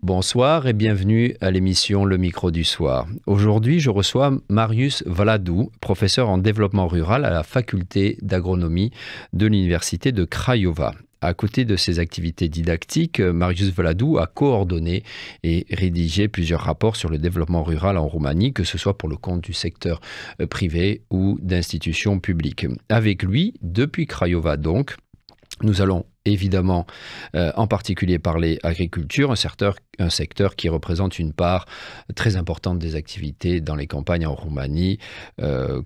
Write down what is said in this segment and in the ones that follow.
Bonsoir et bienvenue à l'émission Le Micro du Soir. Aujourd'hui, je reçois Marius Vladou, professeur en développement rural à la faculté d'agronomie de l'université de Craiova. À côté de ses activités didactiques, Marius Vladou a coordonné et rédigé plusieurs rapports sur le développement rural en Roumanie, que ce soit pour le compte du secteur privé ou d'institutions publiques. Avec lui, depuis Craiova donc, nous allons évidemment en particulier parler agriculture, un secteur qui représente une part très importante des activités dans les campagnes en Roumanie,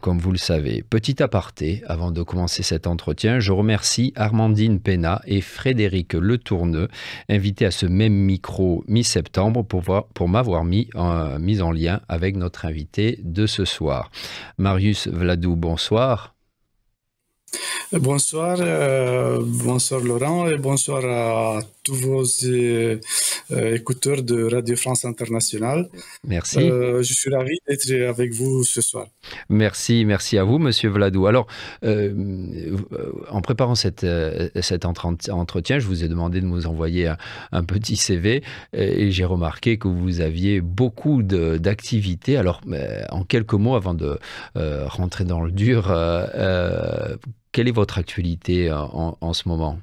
comme vous le savez. Petit aparté, avant de commencer cet entretien, je remercie Armandine Pena et Frédéric Letourneux, invités à ce même micro mi-septembre pour m'avoir mis en lien avec notre invité de ce soir. Marius Vladou, bonsoir. Bonsoir, bonsoir Laurent et bonsoir à tous vos écouteurs de Radio France Internationale. Merci. Je suis ravi d'être avec vous ce soir. Merci à vous, Monsieur Vladou. Alors, en préparant cet entretien, je vous ai demandé de nous envoyer un petit CV et j'ai remarqué que vous aviez beaucoup d'activités. Alors, en quelques mots, avant de rentrer dans le dur, quelle est votre actualité en ce moment ?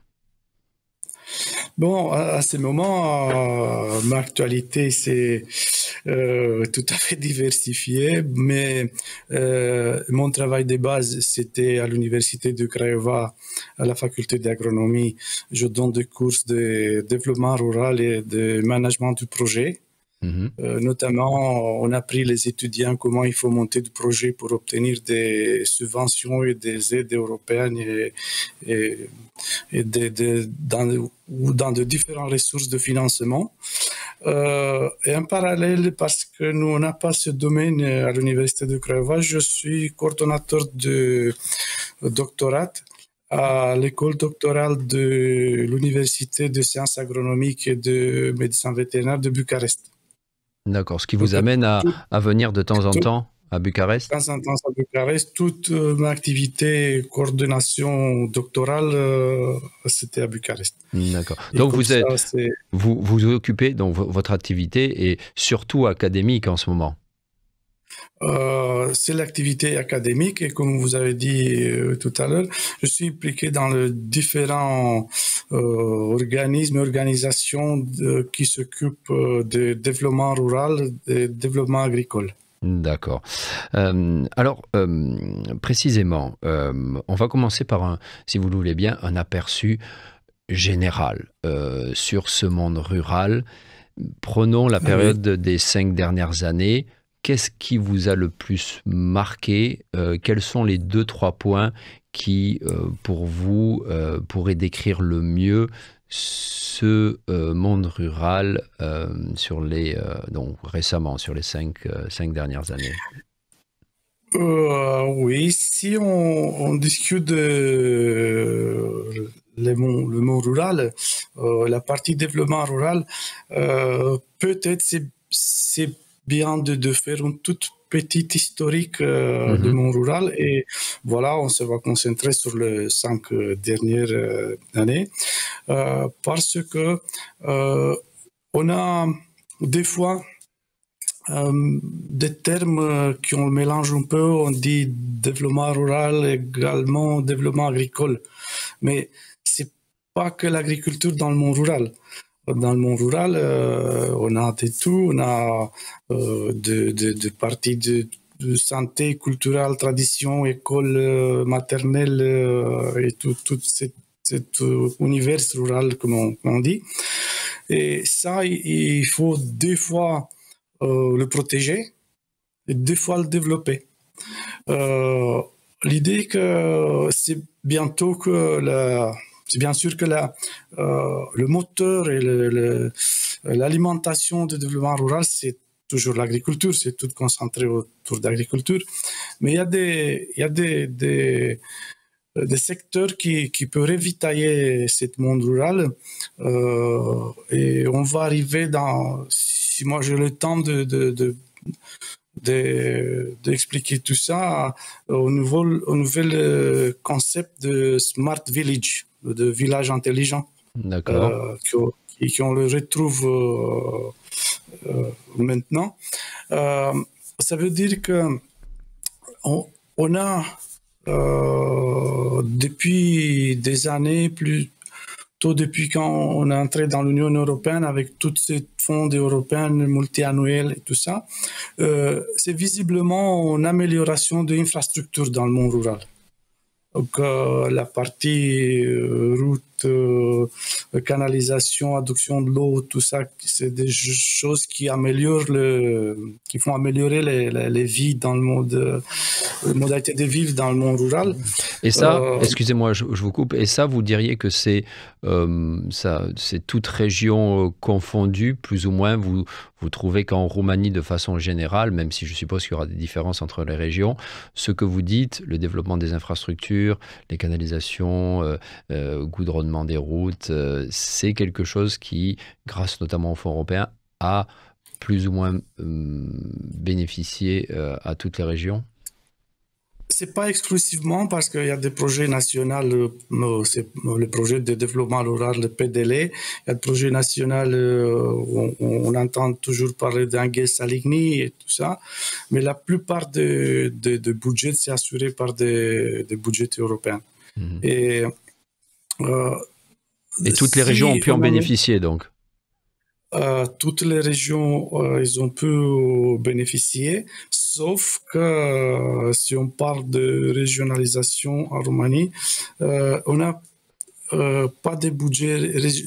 Bon, à ce moment, ma actualité, c'est tout à fait diversifié, mais mon travail de base, c'était à l'université de Craiova, à la faculté d'agronomie. Je donne des cours de développement rural et de management du projet. Notamment, on a appris les étudiants comment il faut monter du projet pour obtenir des subventions et des aides européennes et dans de différentes ressources de financement. Et en parallèle, parce que nous, on n'a pas ce domaine à l'université de Craiova, je suis coordonnateur de doctorat à l'école doctorale de l'université de sciences agronomiques et de médecine vétérinaire de Bucarest. D'accord, ce qui vous amène à venir de temps en temps à Bucarest ? De temps en temps à Bucarest, toute ma activité coordination doctorale, c'était à Bucarest. D'accord. Donc vous occupez, donc votre activité est surtout académique en ce moment ? C'est l'activité académique et comme vous avez dit tout à l'heure, je suis impliqué dans les différents organismes et organisations qui s'occupent de développement rural et développement agricole. D'accord. Alors, précisément, on va commencer par si vous le voulez bien, un aperçu général sur ce monde rural. Prenons la période des 5 dernières années. Qu'est-ce qui vous a le plus marqué ? Quels sont les 2-3 points qui, pour vous, pourraient décrire le mieux ce monde rural donc récemment, sur les 5 dernières années ? Oui, si on discute de le monde rural, la partie développement rural, peut-être c'est bien de faire une toute petite historique du monde rural et voilà, on se va concentrer sur les 5 dernières années parce que on a des fois des termes qui on mélange un peu, on dit développement rural également développement agricole, mais c'est pas que l'agriculture dans le monde rural. Dans le monde rural, on a de tout, on a de parties de santé, culturelle, tradition, école maternelle et tout cet univers rural, comme on dit. Et ça, il faut des fois le protéger et des fois le développer. L'idée que c'est bientôt que c'est bien sûr que le moteur et l'alimentation du développement rural, c'est toujours l'agriculture, c'est tout concentré autour d'agriculture. Mais il y a des secteurs qui peuvent ravitailler ce monde rural et on va arriver si moi j'ai le temps d'expliquer tout ça au nouvel concept de Smart Village, de village intelligent, D'accord. qui on le retrouve maintenant. Ça veut dire que on a depuis des années, plutôt depuis quand on est entré dans l'Union européenne avec tous ces fonds européens multi-annuels et tout ça, c'est visiblement une amélioration de l'infrastructure dans le monde rural. Donc, la partie route, canalisation, adduction de l'eau, tout ça, c'est des choses qui qui font améliorer les vies dans le monde, les modalités de vivre dans le monde rural. Et ça, excusez-moi, je vous coupe. Et ça, vous diriez que c'est toute région confondue, plus ou moins. Vous trouvez qu'en Roumanie, de façon générale, même si je suppose qu'il y aura des différences entre les régions, ce que vous dites, le développement des infrastructures, les canalisations, goudronnement des routes, c'est quelque chose qui, grâce notamment aux fonds européens, a plus ou moins bénéficié à toutes les régions? C'est pas exclusivement parce qu'il y a des projets nationaux, c'est le projet de développement rural, le PDL, il y a des projets nationaux, on entend toujours parler d'Anguès Saligny et tout ça, mais la plupart des budgets, c'est assuré par des budgets européens. Mmh. Et toutes les régions ont pu en bénéficier, donc? Toutes les régions, ils ont pu bénéficier, sauf que si on parle de régionalisation en Roumanie, on n'a pas de budget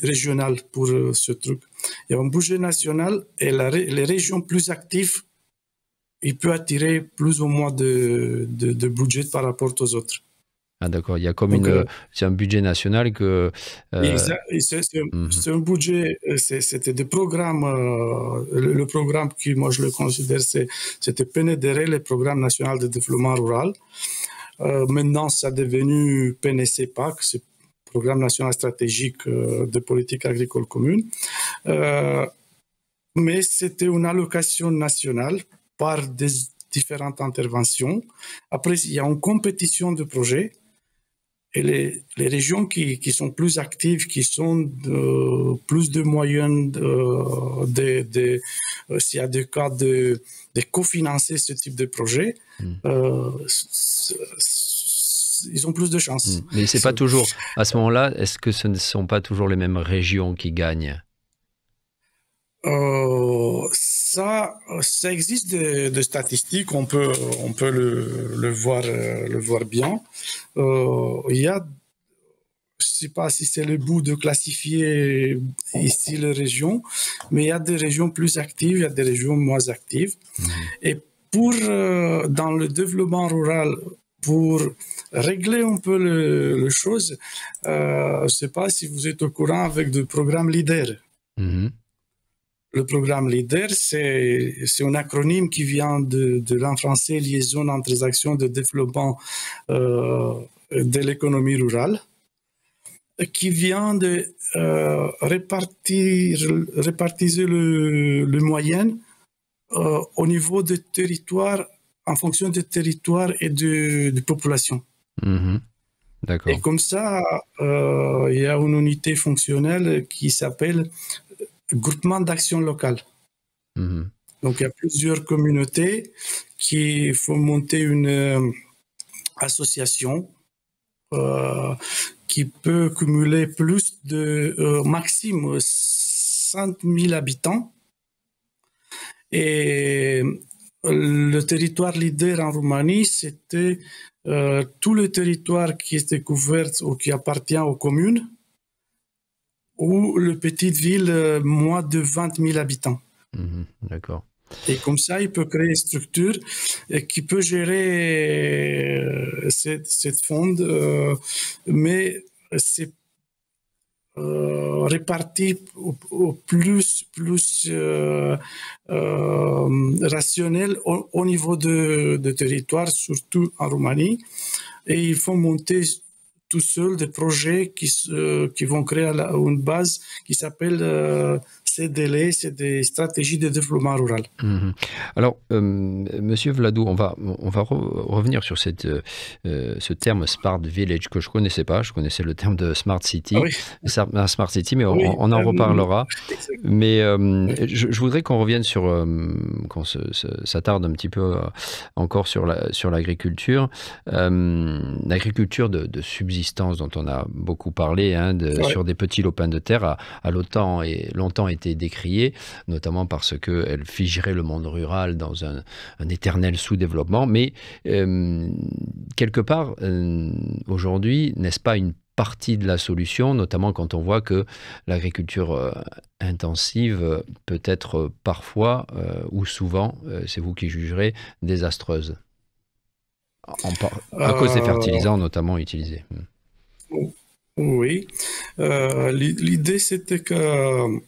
régional pour ce truc. Il y a un budget national et les régions plus actives, il peut attirer plus ou moins de budget par rapport aux autres. Ah d'accord, il y a comme c'est un budget national que... C'est un budget, c'était des programmes, le programme qui, moi je le considère, c'était PNDR, le Programme national de développement rural. Maintenant, ça est devenu PNC-PAC, c'est le Programme national stratégique de politique agricole commune. Mais c'était une allocation nationale par des différentes interventions. Après, il y a une compétition de projets. Et les régions qui sont plus actives, qui sont plus de moyens, s'il y a des cas de cofinancer ce type de projet, ils ont plus de chances. Mais c'est pas toujours, à ce moment-là, est-ce que ce ne sont pas toujours les mêmes régions qui gagnent? Ça existe des statistiques, on peut le voir bien. Il y a, je sais pas si c'est le bout de classifier ici les régions, mais il y a des régions plus actives, il y a des régions moins actives. Et dans le développement rural, pour régler un peu les choses, je sais pas si vous êtes au courant avec le programme LEADER. Le programme LEADER, c'est un acronyme qui vient de l'en français liaison entre les actions de développement de l'économie rurale, qui vient de répartir le moyen au niveau des territoires, en fonction des territoires et de population. D'accord. Et comme ça, il y a une unité fonctionnelle qui s'appelle groupement d'action locale. Donc, il y a plusieurs communautés qui font monter une association qui peut cumuler plus de maximum 5 000 habitants. Et le territoire LEADER en Roumanie, c'était tout le territoire qui était couvert ou qui appartient aux communes, ou les petites villes, moins de 20 000 habitants. D'accord. Et comme ça, il peut créer une structure qui peut gérer cette fonds, mais c'est réparti au plus rationnel au niveau de territoire, surtout en Roumanie. Et il faut monter tout seul des projets qui vont créer une base qui s'appelle ces délais, c'est des stratégies de développement rural. Alors, Monsieur Vladou, on va revenir sur ce terme Smart Village que je ne connaissais pas. Je connaissais le terme de Smart City, Ah oui, Smart City, mais oui, on en reparlera. Mais oui. je voudrais qu'on revienne sur, qu'on s'attarde un petit peu encore sur l'agriculture. L'agriculture de subsistance dont on a beaucoup parlé, hein, Ouais. sur des petits lopins de terre, a longtemps été décriée, notamment parce qu'elle figerait le monde rural dans un éternel sous-développement. Mais quelque part, aujourd'hui, n'est-ce pas une partie de la solution, notamment quand on voit que l'agriculture intensive peut être parfois ou souvent, c'est vous qui jugerez, désastreuse, à cause des Euh, fertilisants notamment utilisés. oui. L'idée, c'était que,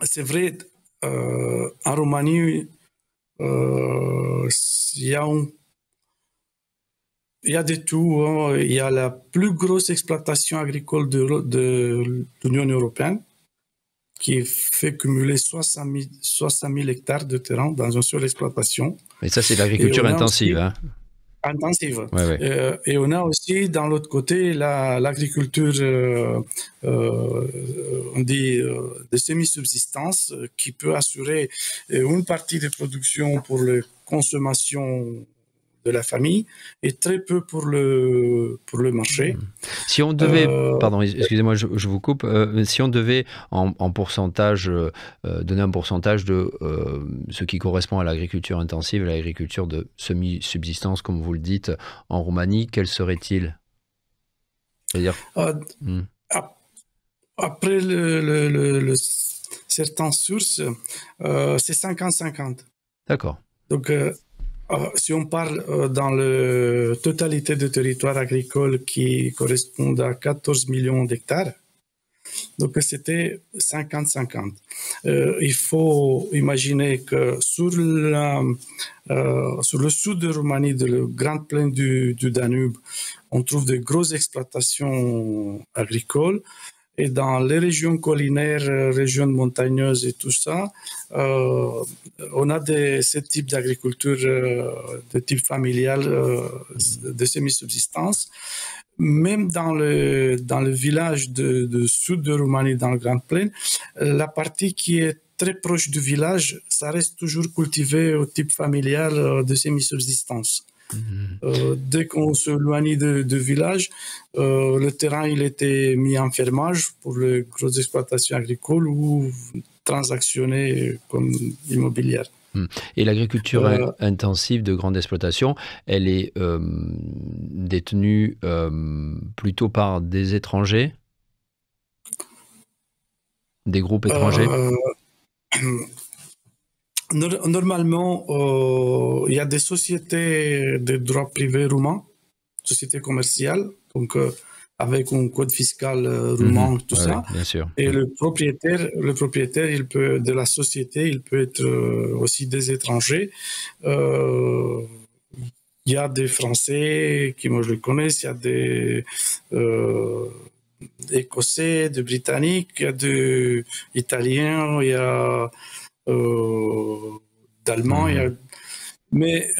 c'est vrai, en Roumanie, il y a il y a de tout, hein. Il y a la plus grosse exploitation agricole de l'Union européenne qui fait cumuler 60 000 hectares de terrain dans une seule exploitation. Mais ça, c'est Et l'agriculture on a intensive, aussi hein. intensive. Ouais, ouais. Et on a aussi, dans l'autre côté, l'agriculture, on dit, de semi-subsistance, qui peut assurer une partie des productions pour la consommation de la famille et très peu pour le marché. Si on devait, Euh, pardon, excusez-moi, je vous coupe, si on devait en pourcentage, donner un pourcentage de ce qui correspond à l'agriculture intensive, à l'agriculture de semi-subsistance, comme vous le dites, en Roumanie, quel serait-il? C'est-à-dire, euh, hmm, Après certaines sources, c'est 50-50. d'accord. Donc, si on parle dans la totalité de territoire agricole qui correspond à 14 millions d'hectares, donc c'était 50-50. Il faut imaginer que sur le sud de Roumanie, de la grande plaine du Danube, on trouve de grosses exploitations agricoles. Et dans les régions collinaires, régions montagneuses et tout ça, on a ce type d'agriculture de type familial, de semi-subsistance. Même dans le village de sud de Roumanie, dans la Grande Plaine, la partie qui est très proche du village, ça reste toujours cultivé au type familial de semi-subsistance. Dès qu'on s'éloigne du village, le terrain il était mis en fermage pour les grosses exploitations agricoles ou transactionné comme immobilière. Et l'agriculture Euh, intensive de grande exploitation, elle est détenue plutôt par des étrangers, des groupes étrangers? euh, Normalement, il y a des sociétés de droit privé roumain, sociétés commerciales, donc avec un code fiscal roumain, tout Ouais, ça. bien sûr. Et le propriétaire, il peut, de la société, il peut être aussi des étrangers. Il y a des Français qui, moi je le connais, il y a des Écossais, des Britanniques, il y a des Italiens, il y a d'Allemands, mais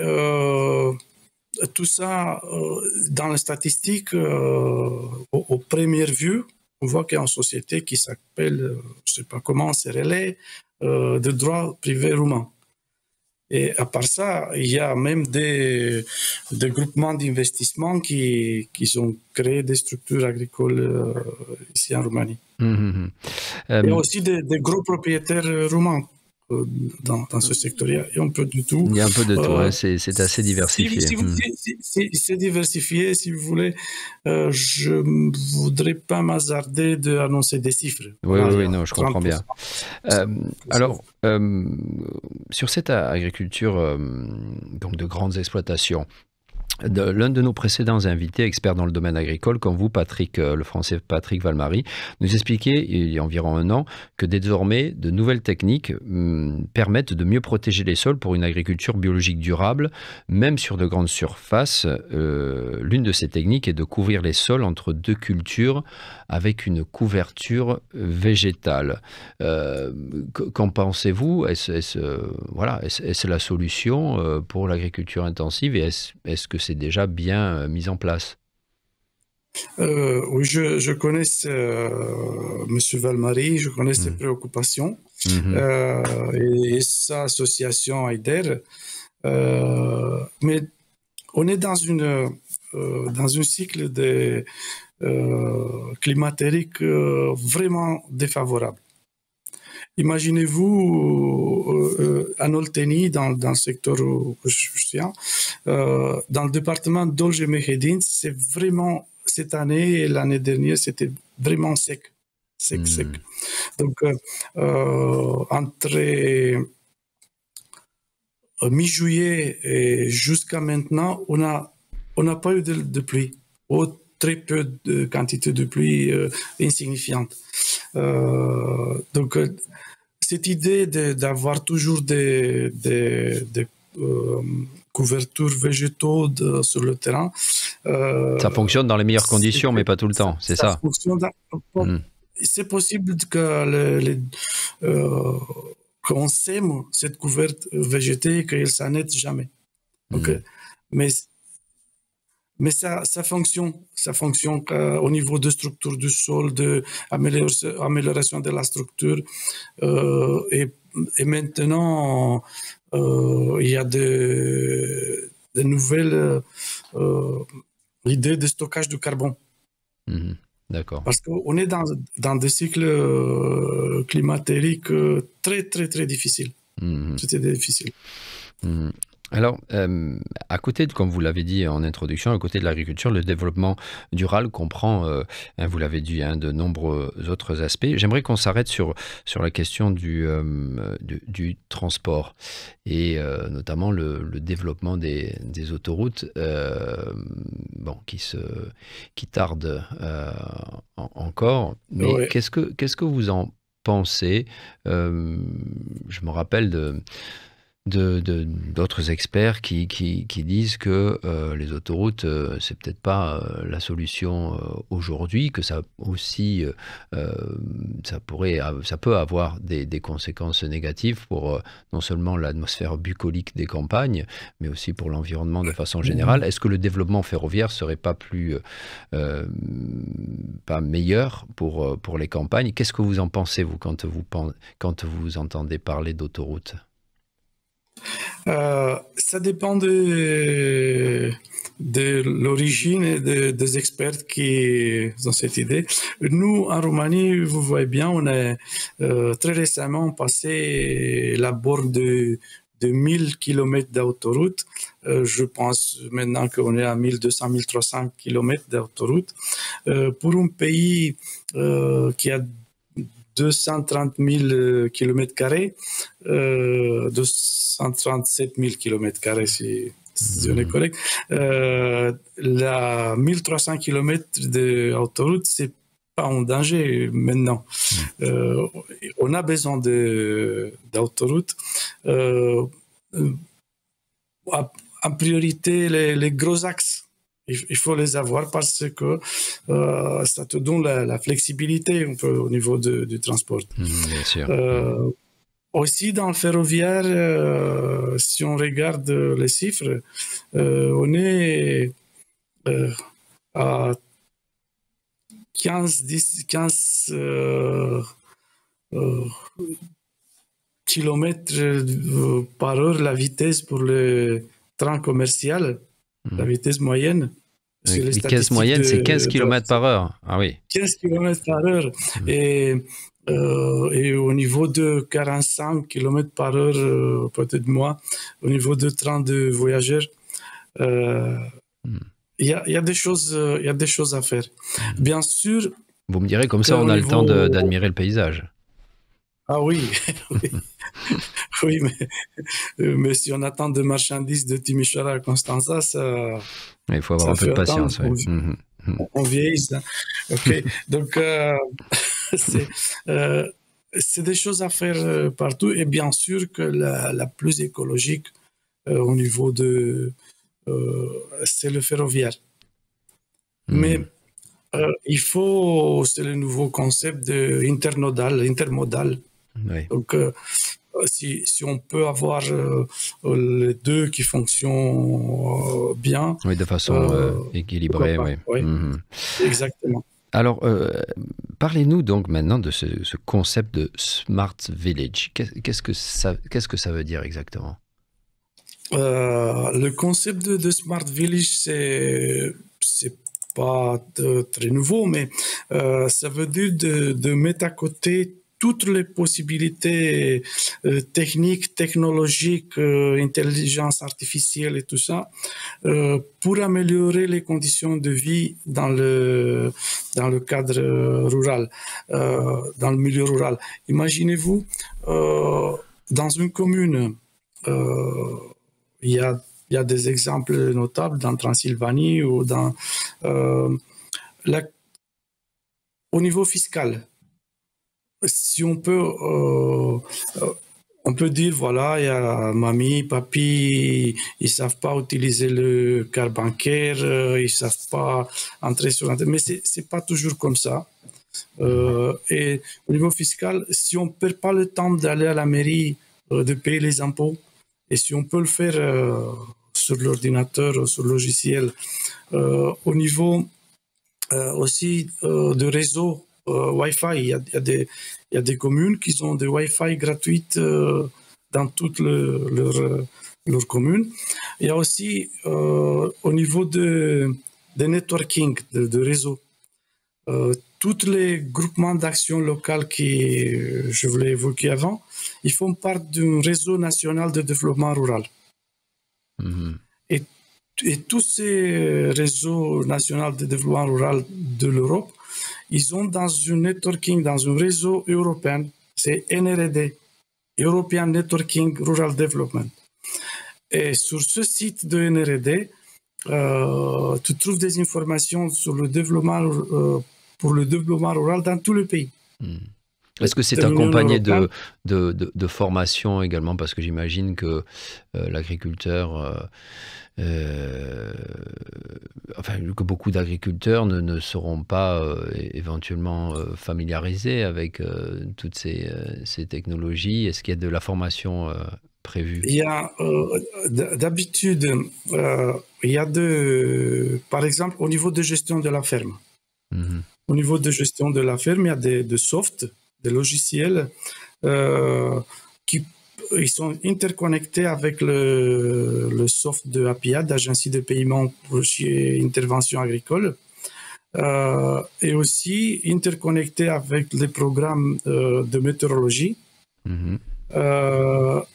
tout ça, dans les statistiques, aux premières vues, on voit qu'il y a une société qui s'appelle, je ne sais pas comment, c'est Relais, de droit privé roumain. Et à part ça, il y a même des groupements d'investissement qui ont créé des structures agricoles ici en Roumanie. Il y a aussi des gros propriétaires roumains dans ce secteur. Il y a un peu de tout. Il y a un peu de tout, hein, c'est assez diversifié. C'est diversifié, si vous voulez. Je ne voudrais pas m'hasarder d'annoncer des chiffres. Oui, Voilà, oui, non, je comprends bien. Alors, sur cette agriculture donc de grandes exploitations, L'un de nos précédents invités, expert dans le domaine agricole, comme vous, Patrick, le français Patrick Valmary, nous expliquait il y a environ un an que désormais de nouvelles techniques permettent de mieux protéger les sols pour une agriculture biologique durable, même sur de grandes surfaces. L'une de ces techniques est de couvrir les sols entre deux cultures avec une couverture végétale. Qu'en pensez-vous? Est-ce la solution pour l'agriculture intensive et est-ce que c'est déjà bien mis en place? Oui, je connais Monsieur Valmary, je connais ses préoccupations Mhm. et sa association AIDER. Mais on est dans un cycle de climatérique vraiment défavorable. Imaginez-vous en Oltenie, dans le secteur où je suis, dans le département d'Olge-Mehedin, c'est vraiment cette année et l'année dernière, c'était vraiment sec. Sec. Donc, entre mi-juillet et jusqu'à maintenant, on n'a pas eu de pluie, ou très peu de quantité de pluie insignifiante. Donc, cette idée d'avoir toujours des couvertures végétaux sur le terrain, Ça fonctionne dans les meilleures conditions, mais pas tout le temps, c'est ça ça? fonctionne. Mhm. C'est possible que qu'on sème cette couverte végétée et qu'elle s'en n'aide jamais. Donc, Mhm. mais mais ça fonctionne. Ça fonctionne au niveau de structure du sol, de amélioration de la structure. Et maintenant, il y a de nouvelles idées de stockage de carbone. Mhm. D'accord. Parce qu'on est dans des cycles climatériques très, très, très difficiles. Mhm. C'était difficile. Mhm. Alors, à côté de, comme vous l'avez dit en introduction, à côté de l'agriculture, le développement durable comprend, vous l'avez dit, de nombreux autres aspects. J'aimerais qu'on s'arrête sur la question du transport et notamment le développement des autoroutes qui tardent encore. Mais Ouais. qu'est-ce que vous en pensez? Je me rappelle d'autres experts qui disent que les autoroutes, c'est peut-être pas la solution aujourd'hui, que ça aussi, euh, ça peut avoir des conséquences négatives pour non seulement l'atmosphère bucolique des campagnes, mais aussi pour l'environnement de façon générale. Est-ce que le développement ferroviaire serait pas euh, pas meilleur pour les campagnes? Qu'est-ce que vous en pensez, vous, quand vous entendez parler d'autoroutes? Ça dépend de l'origine et des experts qui ont cette idée. Nous, en Roumanie, vous voyez bien, on a très récemment passé la borne de 1000 km d'autoroute. Je pense maintenant qu'on est à 1200, 1300 km d'autoroute. Pour un pays qui a 230 000 km², 237 000 km², si on est correct. La 1300 km d'autoroute, c'est pas en danger maintenant. On a besoin d'autoroute. En priorité, les gros axes. Il faut les avoir parce que ça te donne la flexibilité un peu au niveau du transport. Bien sûr. Aussi, dans le ferroviaire, si on regarde les chiffres, on est à 15 km par heure la vitesse pour le train commercial, la Mhm. vitesse moyenne. C'est les Vitesse statistiques moyenne, c'est 15 km par heure. Ah oui. 15 km par heure. Mhm. Et au niveau de 45 km par heure, peut-être moins, au niveau de train de voyageurs, euh, Mhm. il y a des choses, il y a des choses à faire. Mhm. Bien sûr Vous me direz, comme ça, on qu'au a le temps niveau, d'admirer le paysage. Ah oui, oui, oui, mais si on attend de marchandises de Timișoara à Constanța, Il faut avoir ça un peu de fait attendre patience, oui. qu'on vieillisse, hein. OK. Donc, c'est euh, c'est des choses à faire partout. Et bien sûr que la plus écologique au niveau c'est le ferroviaire. Mais il faut, c'est le nouveau concept de intermodal. Oui. Donc, si on peut avoir les deux qui fonctionnent bien, Oui, de façon pourquoi équilibrée, pas? oui. Oui, exactement. Alors, parlez-nous donc maintenant de ce concept de Smart Village. Qu'est-ce que ça veut dire exactement? Le concept de Smart Village, c'est pas très nouveau, mais ça veut dire de mettre à côté toutes les possibilités techniques, technologiques, intelligence artificielle et tout ça, pour améliorer les conditions de vie dans le cadre rural, dans le milieu rural. Imaginez-vous, dans une commune, euh, il y a des exemples notables dans Transylvanie ou euh, la, au niveau fiscal. Si on peut dire, voilà, il y a mamie, papy, ils savent pas utiliser le carte bancaire, ils savent pas entrer sur Internet, mais c'est pas toujours comme ça. Et au niveau fiscal, si on perd pas le temps d'aller à la mairie, de payer les impôts, et si on peut le faire sur l'ordinateur, sur le logiciel, au niveau aussi de réseau Wi-Fi, il y a des communes qui ont des Wi-Fi gratuites dans toutes leurs communes. Il y a aussi au niveau de networking, de réseau, tous les groupements d'action locale je voulais évoquer avant, ils font part d'un réseau national de développement rural. Et, et tous ces réseaux nationaux de développement rural de l'Europe, ils ont dans un networking, dans un réseau européen, c'est NRD, European Networking Rural Development. Et sur ce site de NRD, tu trouves des informations sur le développement pour le développement rural dans tout le pays. Est-ce que c'est de l'Union accompagné européenne. de formation également? Parce que j'imagine que l'agriculteur, enfin, que beaucoup d'agriculteurs ne seront pas éventuellement familiarisés avec toutes ces technologies. Est-ce qu'il y a de la formation prévue? Il y a d'habitude, il y a par exemple, au niveau de gestion de la ferme. Au niveau de gestion de la ferme, il y a des softs, des logiciels qui ils sont interconnectés avec le soft de APIA, d'Agence de paiement pour intervention agricole, et aussi interconnectés avec les programmes de météorologie,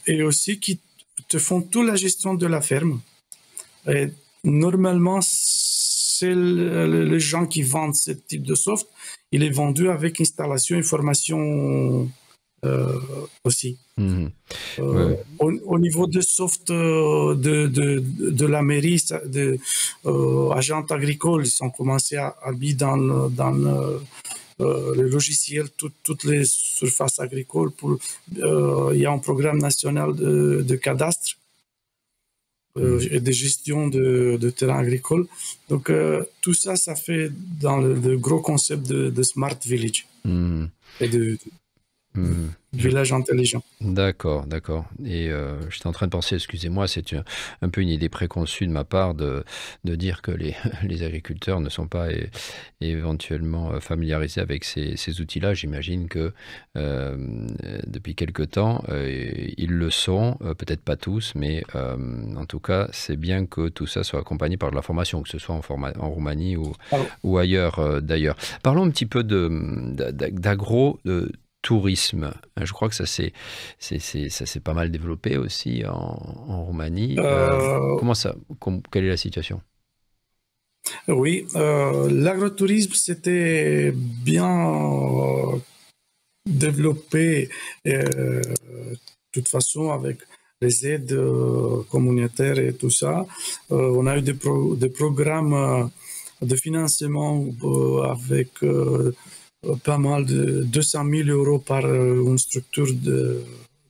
et aussi qui te font toute la gestion de la ferme. Et normalement, c'est les gens qui vendent ce type de soft, il est vendu avec installation et formation aussi. Au niveau de soft de la mairie, agents agricoles, ils ont commencé à habiller dans le logiciel toutes les surfaces agricoles. Il y a un programme national de cadastre et de gestion de terrain agricole. Donc tout ça, ça fait dans le gros concept de Smart Village et de village intelligent. D'accord, d'accord. Et j'étais en train de penser, excusez-moi, c'est un peu une idée préconçue de ma part de dire que les agriculteurs ne sont pas éventuellement familiarisés avec ces outils-là. J'imagine que depuis quelque temps, ils le sont, peut-être pas tous, mais en tout cas, c'est bien que tout ça soit accompagné par de la formation, que ce soit en Roumanie ou ailleurs d'ailleurs. Parlons un petit peu d'agro-tourisme. Je crois que ça s'est pas mal développé aussi en Roumanie. Quelle est la situation? Oui, l'agrotourisme, c'était bien développé, de toute façon, avec les aides communautaires et tout ça. On a eu des programmes de financement avec pas mal de 200 000 euros par une structure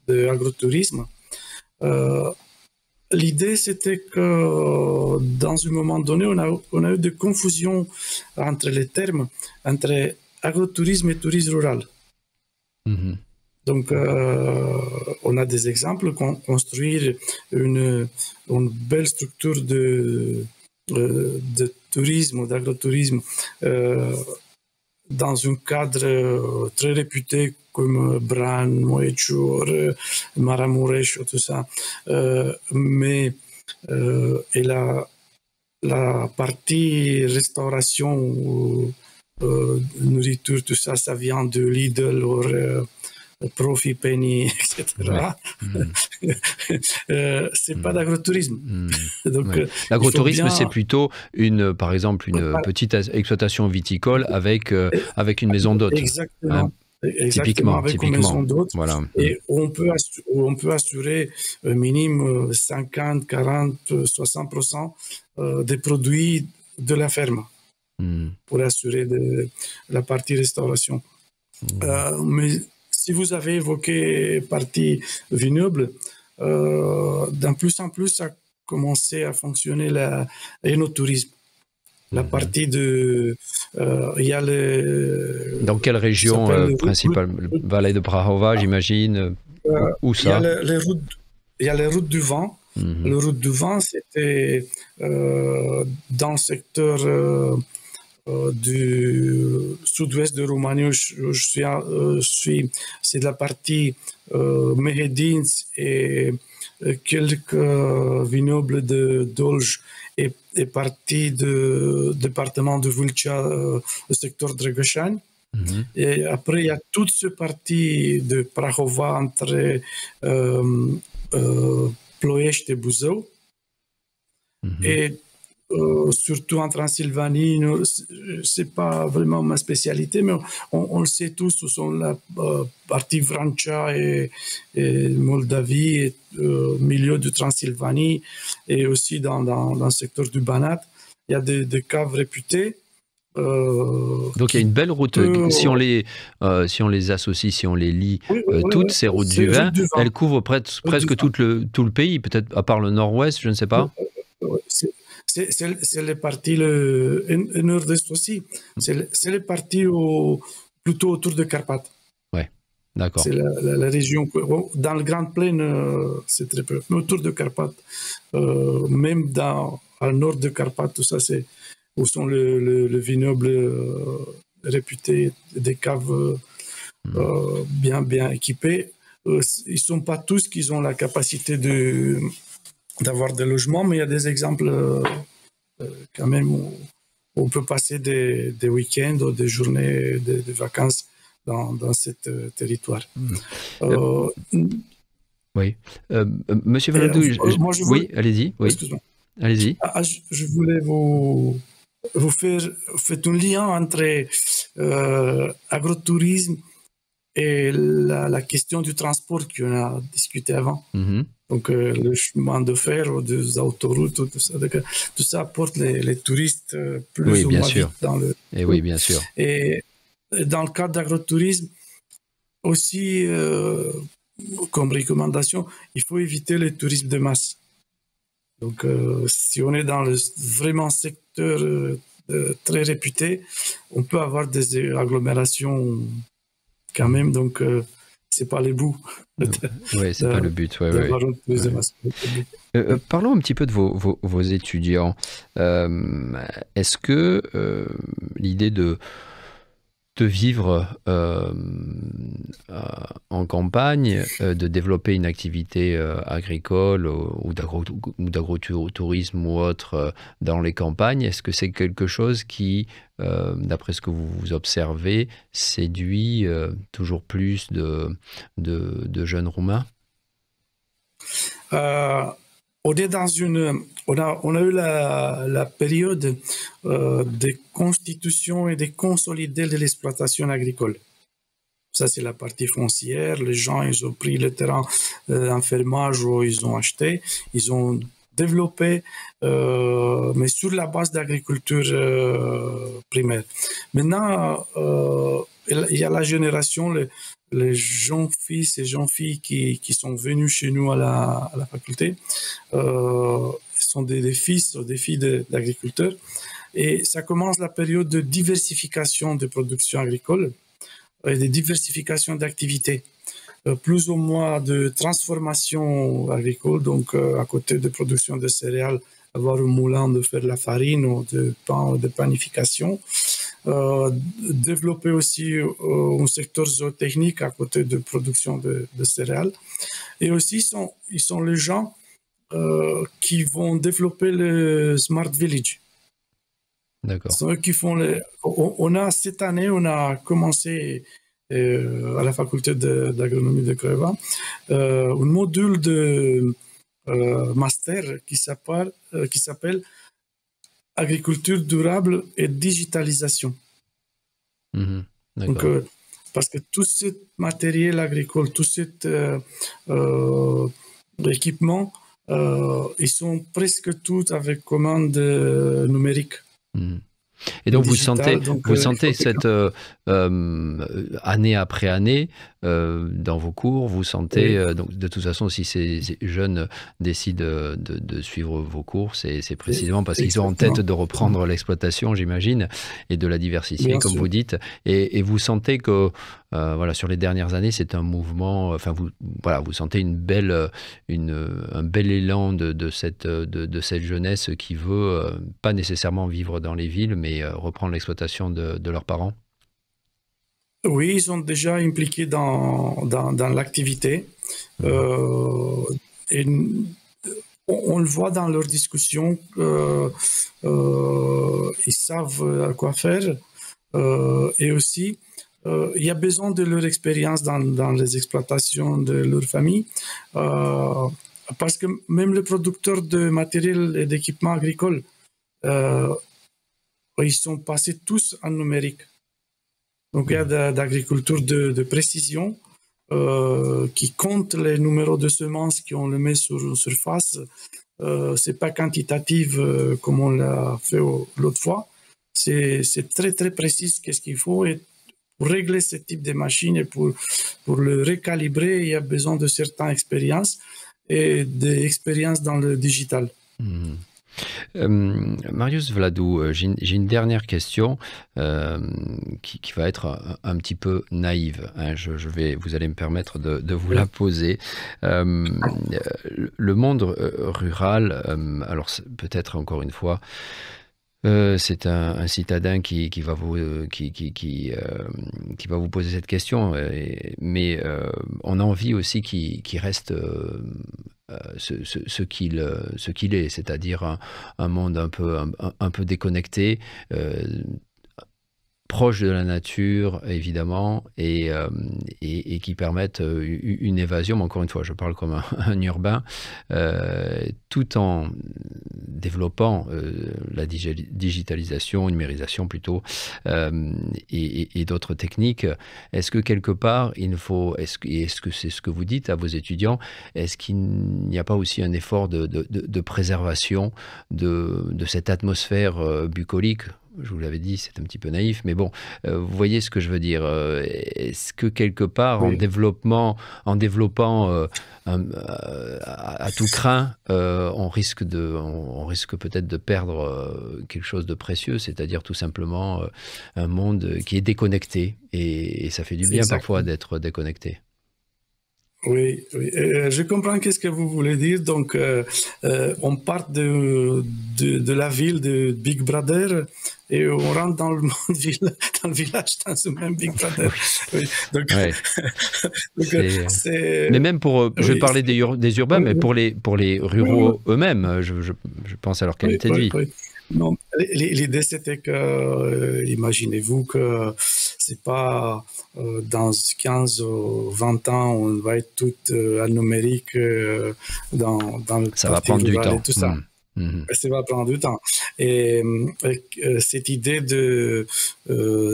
d'agrotourisme. L'idée, c'était que dans un moment donné, on a eu des confusions entre les termes, entre agrotourisme et tourisme rural. Mhm. Donc, on a des exemples, construire une belle structure de tourisme, d'agrotourisme, dans un cadre très réputé comme Bran, Moechur, Maramuresh, tout ça. Mais et la partie restauration, nourriture, tout ça, ça vient de Lidl ou Profi, Penny, etc. C'est pas d'agrotourisme. Donc, l'agrotourisme, c'est plutôt par exemple, une petite exploitation viticole avec une maison d'hôte. Exactement. Hein, typiquement, avec une maison d'hôte. Voilà. Et on peut assurer un minimum 50, 40, 60% des produits de la ferme pour assurer la partie restauration. Mais si vous avez évoqué partie vignoble, d'un plus en plus, ça a commencé à fonctionner l'énotourisme. La partie de... il y a Dans quelle région principale? Vallée de Prahova, j'imagine. Où ça? Il y a les routes du vent. Les routes du vent, c'était dans le secteur du sud-ouest de Roumanie où je suis. C'est de la partie Mehedinț et quelques vignobles de Dolj et partie du département de Vâlcea, le secteur Drăgășani. Et après, il y a toute cette partie de Prahova entre Ploiești et Buzău. Et surtout en Transylvanie, c'est pas vraiment ma spécialité, mais on le sait tous, ce sont la partie Vrancea et Moldavie, et milieu de Transylvanie, et aussi dans le secteur du Banat. Il y a des caves réputées. Donc il y a une belle route. Si on les associe, si on les lit, toutes ces routes du vin, elles couvrent presque tout le pays, peut-être à part le nord-ouest, je ne sais pas. C'est les parties le nord-est aussi. C'est les parties plutôt autour de Carpates. Ouais, d'accord. C'est la région. Dans le Grand Plaine, c'est très peu. Mais autour de Carpates, même à nord de Carpates, tout ça, c'est où sont le vignoble réputé, des caves bien équipées. Ils sont pas tous qui ont la capacité d'avoir des logements, mais il y a des exemples quand même où on peut passer des week-ends ou des journées de vacances dans ce territoire. Oui. Monsieur Valadou, oui, allez-y. Oui. Excuse-moi. Allez-y. Je voulais vous faire un lien entre agrotourisme et la question du transport qu'on a discuté avant. Donc, le chemin de fer ou des autoroutes, tout ça apporte les touristes plus ou moins vite dans le... Et oui, bien sûr. Et dans le cadre d'agrotourisme, aussi, comme recommandation, il faut éviter le tourisme de masse. Donc, si on est dans le vraiment secteur très réputé, on peut avoir des agglomérations quand même, donc c'est pas les bouts. Oui, c'est pas le but. Parlons un petit peu de vos étudiants. Est-ce que l'idée de vivre en campagne, de développer une activité agricole ou d'agrotourisme ou autre dans les campagnes, est-ce que c'est quelque chose qui, d'après ce que vous observez, séduit toujours plus de jeunes Roumains? On est dans on a eu la période de constitution et de consolider de l'exploitation agricole. Ça, c'est la partie foncière. Les gens, ils ont pris le terrain en fermage ou ils ont acheté. Ils ont développé, mais sur la base d'agriculture primaire. Maintenant, il y a la génération, les jeunes fils et jeunes filles qui sont venus chez nous à la faculté. Ce sont des fils ou des filles d'agriculteurs. Et ça commence la période de diversification de production agricole et de diversification d'activités. Plus ou moins de transformation agricole, donc à côté de production de céréales, avoir un moulin de faire de la farine ou de pain ou de panification. Développer aussi un secteur zootechnique à côté de production de céréales. Et aussi, ils sont les gens qui vont développer le Smart Village. D'accord. C'est eux qui font cette année, on a commencé à la faculté d'agronomie de Craiova, un module de master qui s'appelle agriculture durable et digitalisation. Donc, parce que tout ce matériel agricole, tout cet équipement, ils sont presque tous avec commande numérique. Et donc digital, vous sentez cette année après année dans vos cours, vous sentez, donc de toute façon, si ces jeunes décident de suivre vos cours, c'est précisément parce qu'ils ont en tête de reprendre l'exploitation, j'imagine, et de la diversifier, bien comme sûr. Vous dites. Et vous sentez que, voilà, sur les dernières années, c'est un mouvement, enfin, vous sentez un bel élan de cette jeunesse qui veut pas nécessairement vivre dans les villes, mais reprendre l'exploitation de leurs parents? Oui, ils sont déjà impliqués dans l'activité. Et on le voit dans leurs discussions. Ils savent à quoi faire. Et aussi, il y a besoin de leur expérience dans les exploitations de leur famille. Parce que même les producteurs de matériel et d'équipements agricoles, ils sont passés tous en numérique. Donc, il y a d'agriculture de précision qui compte les numéros de semences qu'on le met sur surface. C'est pas quantitatif comme on l'a fait l'autre fois. C'est très, très précis qu'est-ce qu'il faut. Et pour régler ce type de machine et pour le recalibrer, il y a besoin de certaines expériences et d'expériences dans le digital. Marius Vladou, j'ai une dernière question qui va être un petit peu naïve. Hein. Vous allez me permettre de vous la poser. Le monde rural, alors peut-être encore une fois, c'est un citadin qui va vous poser cette question, mais on a envie aussi qu'il reste ce qu'il est, c'est-à-dire un monde un peu déconnecté, proche de la nature, évidemment, et qui permettent une évasion. Mais encore une fois, je parle comme un urbain, tout en développant la digitalisation, numérisation plutôt, et d'autres techniques. Est-ce que quelque part, est-ce que c'est ce que vous dites à vos étudiants, est-ce qu'il n'y a pas aussi un effort de préservation de cette atmosphère bucolique? Je vous l'avais dit, c'est un petit peu naïf, mais bon, vous voyez ce que je veux dire. Est-ce que quelque part, oui, en développant à tout crin, on risque peut-être de perdre quelque chose de précieux, c'est-à-dire tout simplement un monde qui est déconnecté, et ça fait du bien parfois d'être déconnecté. Oui, oui. Je comprends qu'est-ce que vous voulez dire. Donc, on part de la ville de Big Brother et on rentre dans le village, dans ce même Big Brother. Oui. Donc, ouais. Mais même je parlais des urbains, mais pour les ruraux eux-mêmes, je pense à leur qualité de vie. Oui. Non, l'idée c'était que, imaginez-vous que c'est pas dans 15 ou 20 ans on va être tout en numérique dans le ça va prendre du temps. Et tout ça. Mhm. Ça va prendre du temps. Et cette idée de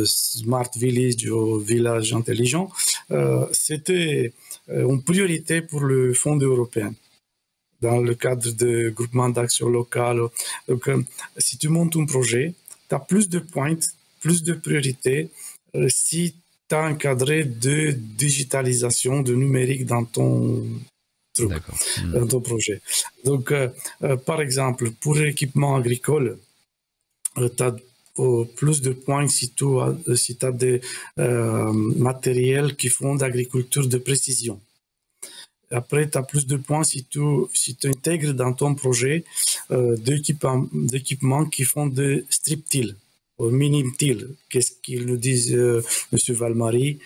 Smart Village ou village intelligent, c'était une priorité pour le Fonds européen dans le cadre de groupements d'action locale. Donc, si tu montes un projet, tu as plus de points, plus de priorités si tu as encadré de digitalisation, de numérique dans ton truc, D'accord. dans ton projet. Donc, par exemple, pour l'équipement agricole, tu as plus de points si tu as des matériels qui font d'agriculture de précision. Après, tu as plus de points si tu intègres dans ton projet d'équipements qui font de strip-till, au minime-till. Qu'est-ce qu'ils nous disent, M. Valmarie,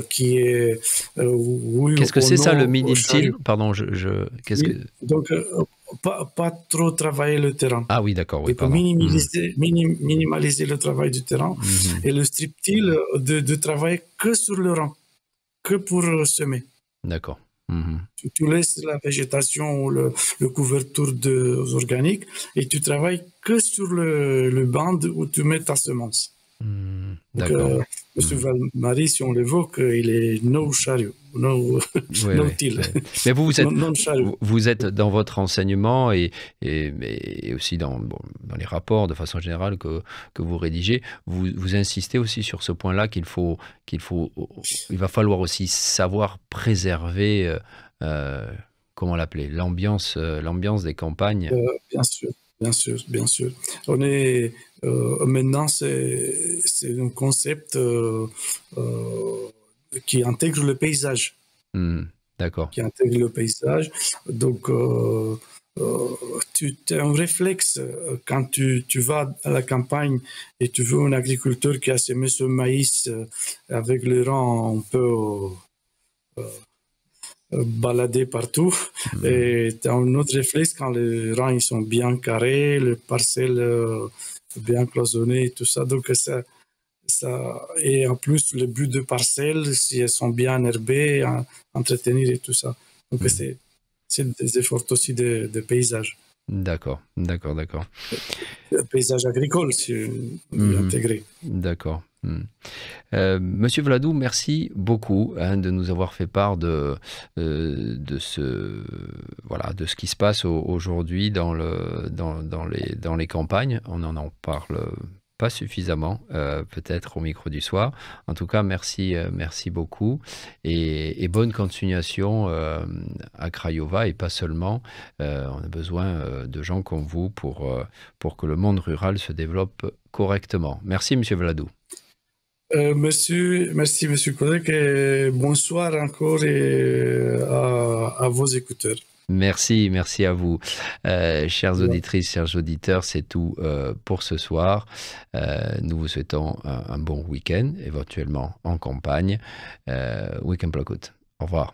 qui est oui Qu'est-ce que ou c'est ça, le non au minime-till? chariot. Pardon, qu'est-ce que... Oui. Donc, pas trop travailler le terrain. Ah oui, d'accord, oui, Donc, pardon. Mhm. minimaliser le travail du terrain Mhm. et le strip-till de travailler que sur le rang, que pour semer. D'accord. Mhm. Tu laisses la végétation ou le couverture organique et tu travailles que sur le bande où tu mets ta semence. Mhm. Donc, D'accord. M. Mhm. Valmarie, si on l'évoque, il est no chariot, Oui, no oui, till, oui. Mais non chariot. vous êtes dans votre enseignement et aussi bon, dans les rapports de façon générale que vous rédigez, vous insistez aussi sur ce point-là il va falloir aussi savoir préserver, comment l'appeler, l'ambiance des campagnes. Bien sûr, bien sûr, bien sûr. On est maintenant, c'est un concept qui intègre le paysage. Mhm. D'accord. Qui intègre le paysage. Donc, tu as un réflexe quand tu vas à la campagne et tu veux un agriculteur qui a semé ce maïs avec le rang un peu baladé partout. Mhm. Et tu as un autre réflexe quand les rangs ils sont bien carrés, les parcelles bien cloisonnées et tout ça. Donc, et en plus, le but de parcelles, si elles sont bien herbées, entretenir et tout ça. Donc, Mhm. c'est des efforts aussi de paysage. D'accord, d'accord, d'accord. Paysage agricole, si Mhm. intégré. D'accord. Mhm. Monsieur Vladou, merci beaucoup de nous avoir fait part de ce qui se passe aujourd'hui dans les campagnes. On n'en parle pas suffisamment, peut-être au micro du soir. En tout cas, merci beaucoup et bonne continuation à Craiova et pas seulement. On a besoin de gens comme vous pour que le monde rural se développe correctement. Merci, Monsieur Vladou. Merci, monsieur Kodek, et bonsoir encore à vos écouteurs. Merci à vous. Chères auditrices, chers auditeurs, c'est tout pour ce soir. Nous vous souhaitons un bon week-end, éventuellement en campagne. Week-end plakut. Au revoir.